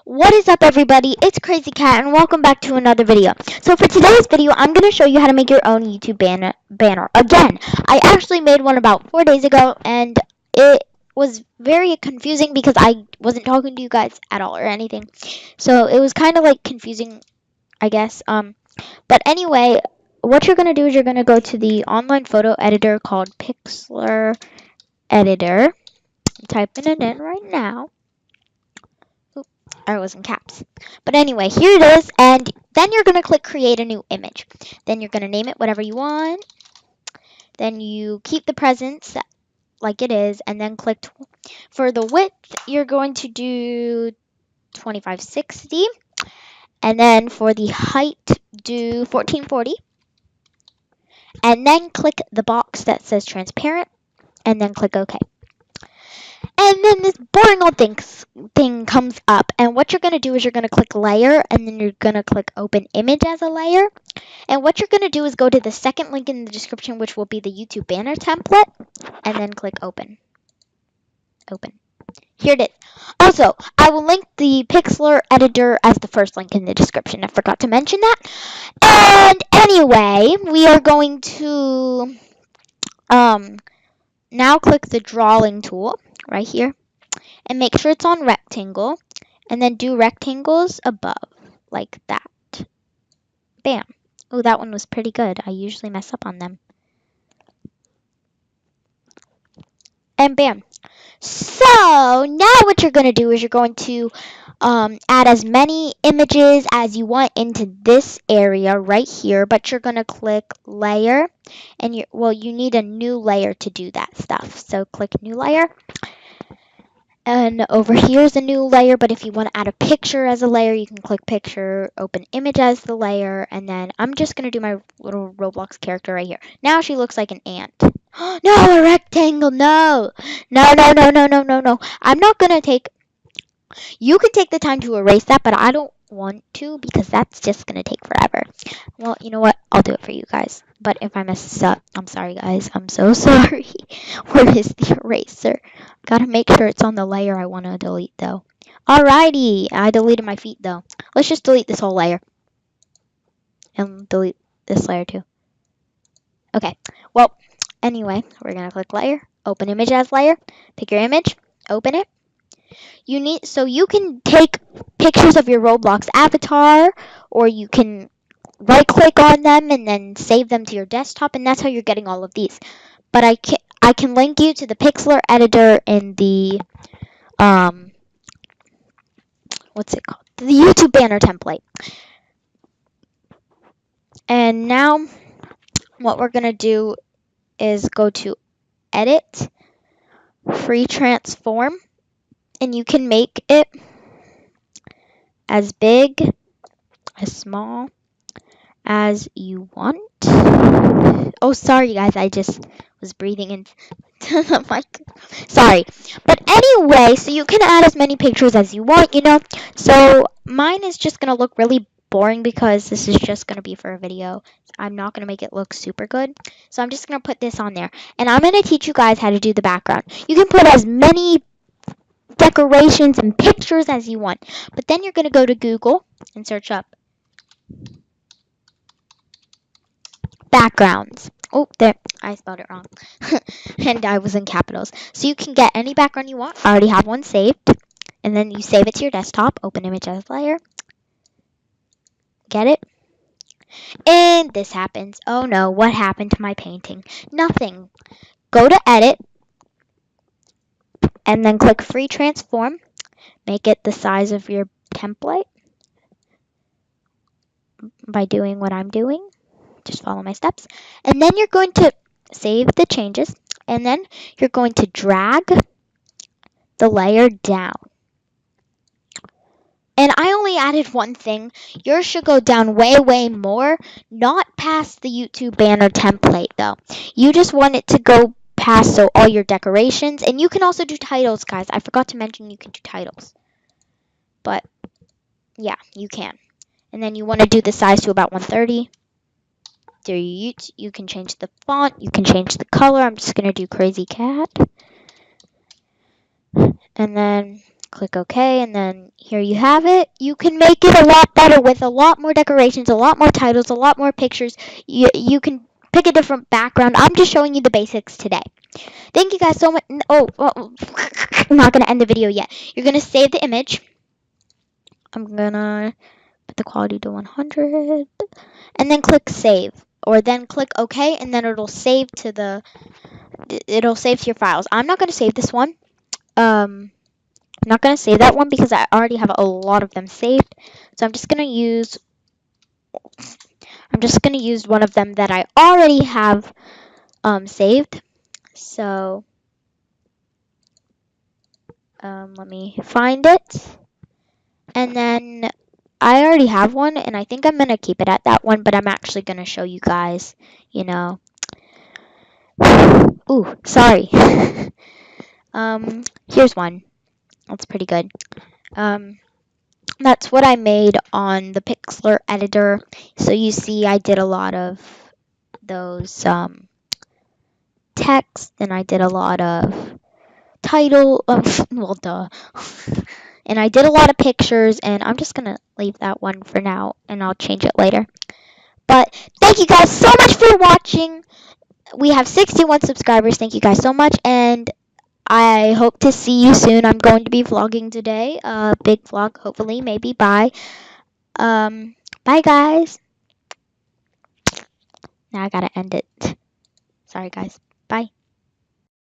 What is up, everybody? It's Crazy Cat and welcome back to another video. So for today's video, I'm going to show you how to make your own YouTube banner. Again, I actually made one about 4 days ago and it was very confusing because I wasn't talking to you guys at all or anything. So it was kind of like confusing, I guess. But anyway, what you're going to do is you're going to go to the online photo editor called Pixlr Editor. I'm typing it in right now. Or it was in caps. But anyway, here it is, and then you're going to click create a new image. Then you're going to name it whatever you want. Then you keep the presence like it is, and then click for the width, you're going to do 2560. And then for the height, do 1440. And then click the box that says transparent, and then click OK. And then this boring old thing comes up, and what you're going to do is you're going to click layer, and then you're going to click open image as a layer. And what you're going to do is go to the second link in the description, which will be the YouTube banner template, and then click open. Here it is. Also, I will link the Pixlr editor as the first link in the description. I forgot to mention that. And anyway, we are going to now click the drawing tool right here and make sure it's on rectangle, and then do rectangles above like that. Bam. Oh, that one was pretty good. I usually mess up on them. And bam. So now what you're going to do is you're going to add as many images as you want into this area right here, but you're going to click layer, and you need a new layer to do that stuff. So click new layer. And over here is a new layer, but if you want to add a picture as a layer, you can click picture, open image as the layer, and then I'm just going to do my little Roblox character right here. Now she looks like an ant. No, a rectangle, no. No. I'm not going to you can take the time to erase that, but I don't want to because that's just going to take forever. Well, you know what? I'll do it for you guys. But if I mess this up, I'm sorry, guys. I'm so sorry. Where is the eraser? Gotta make sure it's on the layer I want to delete, though. Alrighty. I deleted my feet, though. Let's just delete this whole layer. And delete this layer, too. Okay. Well, anyway, we're going to click layer. Open image as layer. Pick your image. Open it. So you can take pictures of your Roblox avatar, or you can right click on them and then save them to your desktop, and that's how you're getting all of these. But I can link you to the Pixlr editor in the what's it called? The YouTube banner template. And now what we're going to do is go to edit, free transform, and you can make it as big, as small as you want. Oh, sorry guys, I just was breathing into the mic. Sorry. But anyway, so you can add as many pictures as you want, So mine is just going to look really boring because this is just going to be for a video. I'm not going to make it look super good. So I'm just going to put this on there. And I'm going to teach you guys how to do the background. You can put as many decorations and pictures as you want. But then you're going to go to Google and search up backgrounds. Oh, there, I spelled it wrong. And I was in capitals. So you can get any background you want. I already have one saved. And then you save it to your desktop. Open image as layer. Get it? And this happens. Oh no, what happened to my painting? Nothing. Go to edit. And then click free transform. Make it the size of your template. By doing what I'm doing. Just follow my steps. And then you're going to save the changes. And then you're going to drag the layer down. And I only added one thing. Yours should go down way more. Not past the YouTube banner template, though. You just want it to go past so all your decorations. And you can also do titles, guys. I forgot to mention you can do titles. But, yeah, you can. And then you want to do the size to about 130. You can change the font. You can change the color. I'm just going to do Crazy Cat. And then Click OK, and then here you have it. You can make it a lot better with a lot more decorations, a lot more titles, a lot more pictures. You can pick a different background. I'm just showing you the basics today. Thank you guys so much. I'm not going to end the video yet. You're going to save the image. I'm going to put the quality to 100. And then click save. Or then click OK, and then it'll save to your files. I'm not going to save this one. I'm not going to save that one because I already have a lot of them saved. So I'm just going to use one of them that I already have saved. So let me find it. And then I already have one, and I think I'm going to keep it at that one, but I'm actually going to show you guys, Ooh, sorry. Here's one. That's pretty good. That's what I made on the Pixlr editor. So you see I did a lot of those text, and I did a lot of title, well, duh. And I did a lot of pictures, and I'm just going to leave that one for now, and I'll change it later. But thank you guys so much for watching. We have 61 subscribers. Thank you guys so much, and I hope to see you soon. I'm going to be vlogging today. Big vlog, hopefully, maybe. Bye. Bye, guys. Now I gotta end it. Sorry, guys. Bye.